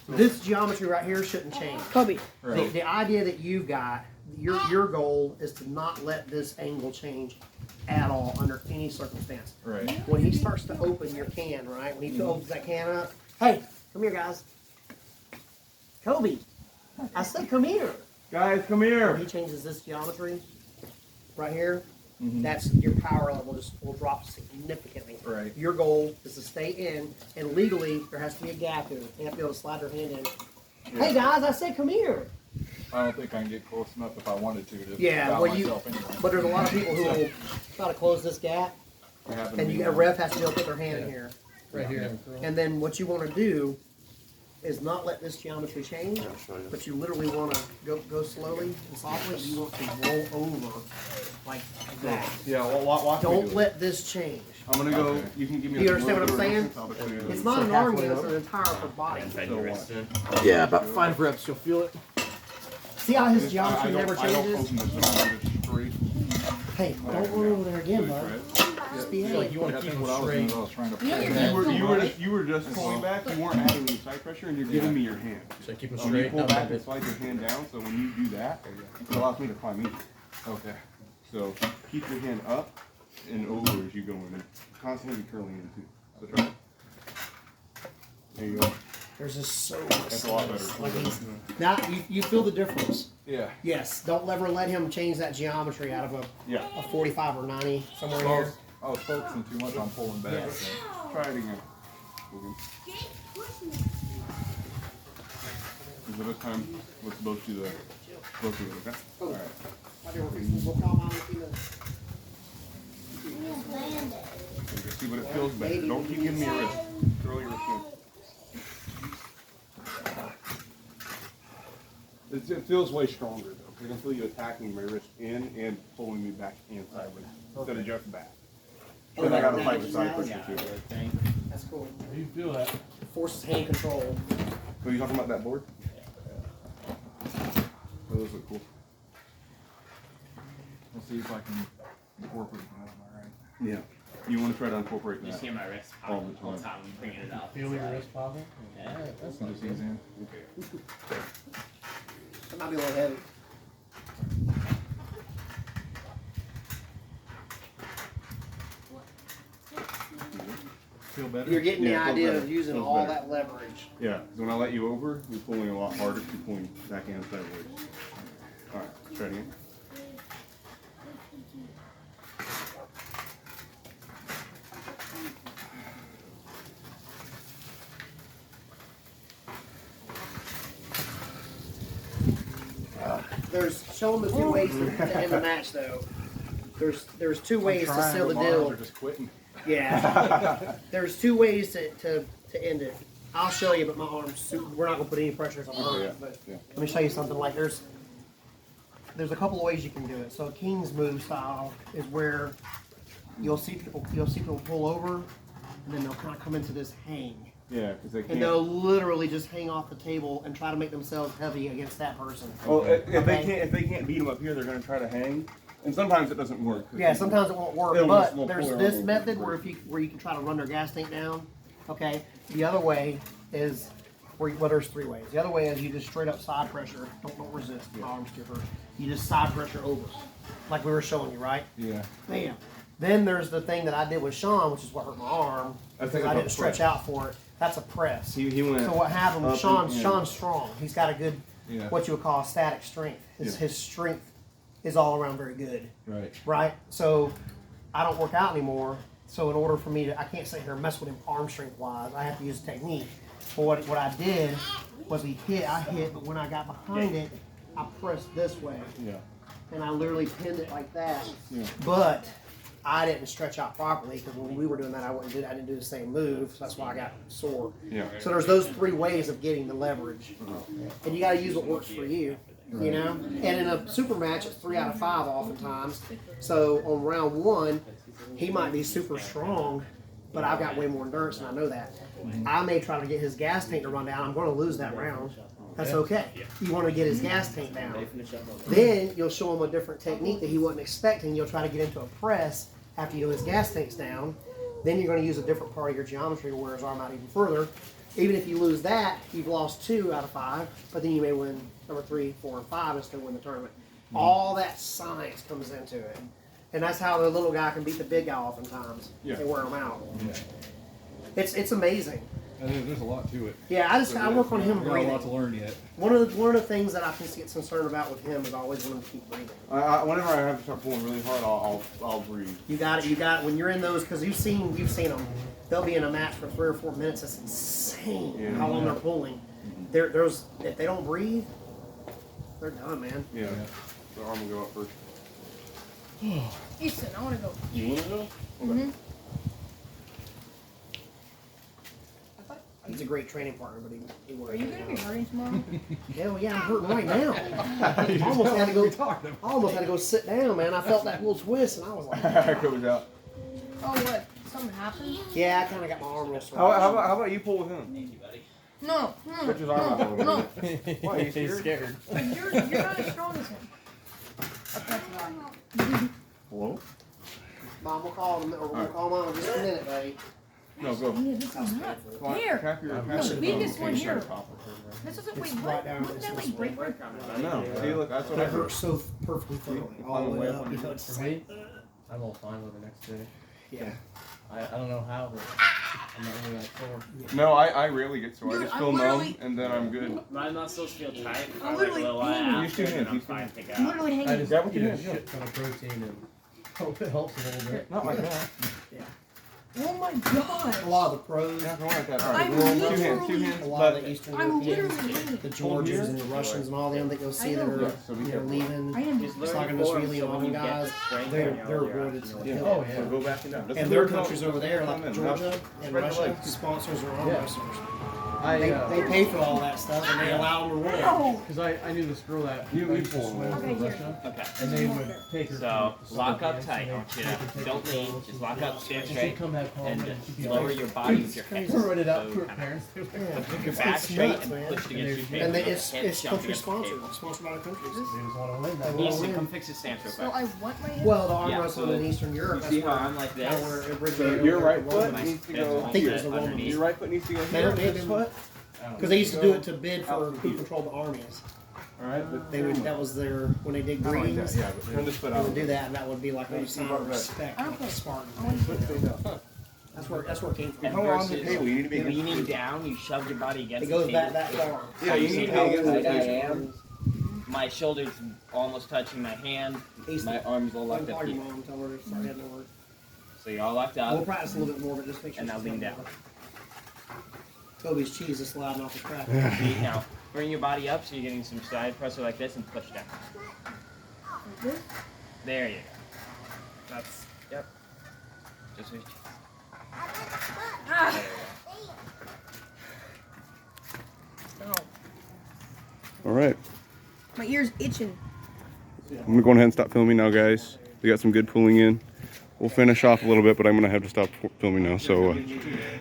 This geometry right here shouldn't change. Kobe. The idea that you've got, your goal is to not let this angle change at all under any circumstance. Right. When he starts to open your can, right? When he opens that can up, hey, come here, guys. Kobe, I said come here. Guys, come When here. he changes this geometry right here, that's your power level will drop significantly. Right. Your goal is to stay in, and legally there has to be a gap here. You have to be able to slide your hand in. Hey guys, I said come here. I don't think I can get close enough if I wanted to Yeah, stop well, myself anyway. but there's a lot of people who will try to close this gap, It happened to and me a once. ref has to be able to put their hand in here. Right here. And then what you want to do is not let this geometry change, but you literally want to go slowly and softly. You want to roll over like that. Yeah, well, watch me Don't do it. let this change. I'm gonna go. Okay. You can give me. Do you a understand little what I'm bit of saying? resistance, I'll just do it. It's not an arm game, it's an entire upper body. Bend your wrist in. Yeah, about 5 reps, you'll feel it. See how his I geometry don't- never I don't changes? open this up, I'm just straight. Hey, don't run over there again, bud. Just behave. Like you want to That's keep what them I was straight. doing. I was trying to pull Yeah, that. You were just pulling back. You weren't adding any side pressure, and you're giving me your hand. So keep them So you straight. pull Not back and bend. slide your hand down. So when you do that, it allows me to climb easy. Okay. So keep your hand up and over as you go in, and constantly curling in too. So try it. There you go. There's just so much That's a lot space. better. Like now you feel the difference. Yeah. Yes, don't ever let him change that geometry out of Yeah. a 45 or 90 somewhere I here. was, I was focusing too much on pulling back. Yes. Try it again. Okay. So this time, let's both do the both do it. Okay. All right. Okay, see, but it feels better. Don't keep giving me a wrist. Throw your wrist in. It feels way stronger though. I can feel you attacking my wrist in and pulling me back in sideways instead of just back. Then I gotta fight the side pressure Yeah, too. really thing. That's cool. You feel that. Forces hand control. So you talking about that board? Oh, those look cool. We'll see if I can incorporate that. All right. Yeah. You want to try to incorporate You that? see my wrist All popping the the whole time. time I'm bringing it up. Feel your wrist popping? Yeah. Alright, that's Just ease in. Okay. That might be a little heavy. feel better? You're getting Yeah, the it feels idea better. of using Feels all better. that leverage. Yeah, 'cause when I let you over, you're pulling a lot harder. You're pulling backhand sideways. All right, let's try it again. Show them the two ways to end the match, though. There's two ways to seal the deal. They're just quitting. Yeah. There's two ways to end it. I'll show you, but my arms, we're not gonna put any pressures on my arms. yeah, But yeah. let me show you something. Like there's a couple of ways you can do it. So a King's move style is where you'll see people pull over, and then they'll kind of come into this hang. Yeah, because they And can't. they'll literally just hang off the table and try to make themselves heavy against that person. Well, if Okay. they can't beat them up here, they're going to try to hang, and sometimes it doesn't work. Yeah, sometimes it won't work, They'll but just- they'll there's pull this their own method weight. where you can try to run their gas tank down. Okay. The other way is there's three ways. The other way is you just straight up side pressure. Don't resist. My arms too hurt. You just side pressure over, like we were showing you, right? Yeah. Bam. Then there's the thing that I did with Sean, which is what hurt my arm That's because like I a didn't stretch press. out for it. That's a press. He went. So what happened with up and in. Sean's strong. He's got a good, Yeah. what you would call static strength. Yeah. His strength is all around very good. Right. Right? So I don't work out anymore. So in order for me to, I can't sit here and mess with him arm strength wise. I have to use technique. But what I did was I hit, but when I got behind it, I pressed this way. Yeah. And I literally pinned it like that. Yeah. But I didn't stretch out properly because when we were doing that, I didn't do the same move. So that's why I got sore. Yeah. So there's those three ways of getting the leverage. And you got to use what works for you. You know? And in a super match, it's 3 out of 5 oftentimes. So on round 1, he might be super strong, but I've got way more endurance and I know that. I may try to get his gas tank to run down. I'm going to lose that round. That's okay. You want to get his gas tank down. Then you'll show him a different technique that he wasn't expecting. You'll try to get into a press after you know his gas tank's down. Then you're going to use a different part of your geometry to wear his arm out even further. Even if you lose that, you've lost 2 out of 5, but then you may win number 3, 4, and 5 and still win the tournament. All that science comes into it. And that's how the little guy can beat the big guy oftentimes. Yeah. They wear him out. Yeah. It's amazing. And there's a lot to it. Yeah, I work on him We've got a lot to breathing. learn yet. One of the things that I can get concerned about with him is I always want him to keep breathing. Whenever I have to start pulling really hard, I'll breathe. You got it. When you're in those, because you've seen them. They'll be in a match for 3 or 4 minutes. It's insane Yeah. how long they're pulling. There's if they don't breathe, they're done, man. Yeah. The arm will go up first. Easton, I want to go. You want to go? Mm-hmm. He's a great training partner, but he Are you going to be hurting tomorrow? Hell yeah, I'm hurting right now. I almost had to go sit down, man. I felt that little twist, and I was like, It goes out. Oh, what? Something happened? yeah, I kind of got my arm real sore. How about you pull with him? No, Stretch his arm out a little no. bit. Why, are you scared? You're not as strong as him. Okay, sorry. Hello? Mom, we'll call him, or we'll call Mom in just a minute, buddy. No, go. Yeah, this is not. Come on, Here. tap your- No, leave this one here. Okay. This isn't. Wait, It's what? right down Wouldn't that this like break my? No, see, look, that's what I That heard. hurts so perfectly thoroughly, all the way up. You know, it's For me, I'm all fine with the next day. yeah. I don't know how, but I'm not really that sore. No, I rarely get sore. I Dude, just I'm feel numb, literally- and then I'm good. My muscles feel tight for I'm like a literally little while hanging. Use two after, and hands, I'm use two fine hands. to I'm go. literally I hanging. just Yeah, we eat can a do it, shit ton of protein and hope it helps a little bit. Not like that. Oh my god. A lot of the pros, Yeah, not like that. All right, I'm two hands, literally- two hands. a lot of But the Eastern I'm Europeans, literally hanging. the Georgians and the Russians and all them that you'll see I that know. are Yeah, so be careful. leaving. I am. Just It's learn like in this form, really so when long you get guys, the strength they're in your rewarded to the Yeah. hill. Oh, So yeah. go back and down. That's And the their third countries time. over there, Come like in. Georgia Now, and spread your Russia, legs. sponsors their arm Yeah. wrestlers. I, They pay for all that stuff and they allow them to win. No. because I knew this girl that You used to pull. swim Okay, for here. Russia, Okay. and they would take her. So to lock summer up camps, tight. and I want you they to could take don't her lean. clothes, Just lock up, stand and she'd straight, come back home and and she'd be lower like, your body with your "Dude, hips. run it out So to her kinda parents. Yeah. Put your It's back straight nuts, and man. push against your table. And Hips it's jump country against the sponsored. table. It's sponsored by the countries. They just want to win that. They Easton, win. come fix his stance real So quick. I want my hip. Well, the arm Yeah, wrestling so in Eastern Europe, You that's see how where, I'm like that's this? where it So originated. your right with foot Romans. needs to That's go. why I think it was you're the Romans. underneath. Your right foot needs to go They here. don't This foot. Because they used to do it to bid for who controlled the armies. All right, but They would. That was their when they did I like greens. that. Yeah, but turn this foot They out. would do that, and that would be like a sign of respect, I don't like care. a Spartan. I want to Foot stays out. That's where it came from. And How long does it versus take? You need to be against leaning down, you shove your body against It goes the back table. that far. Yeah, you need to be how against the tight I table. am. My shoulders almost touching my hand. My arms all locked up Call your here. mom, tell her sorry, I had no work. So you're all locked We'll up. practice a little bit more, but just make sure. And now she's lean not down. Toby's cheese is sliding off the crack. See, now bring your body up so you're getting some side pressure like this and push down. There you go. That's, yep. Just reach. There you go. All right. My ear's itching. I'm gonna go ahead and stop filming now, guys. We got some good pulling in. We'll finish off a little bit, but I'm gonna have to stop filming now. So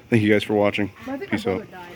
thank you guys for watching. I think Peace my out. brother died.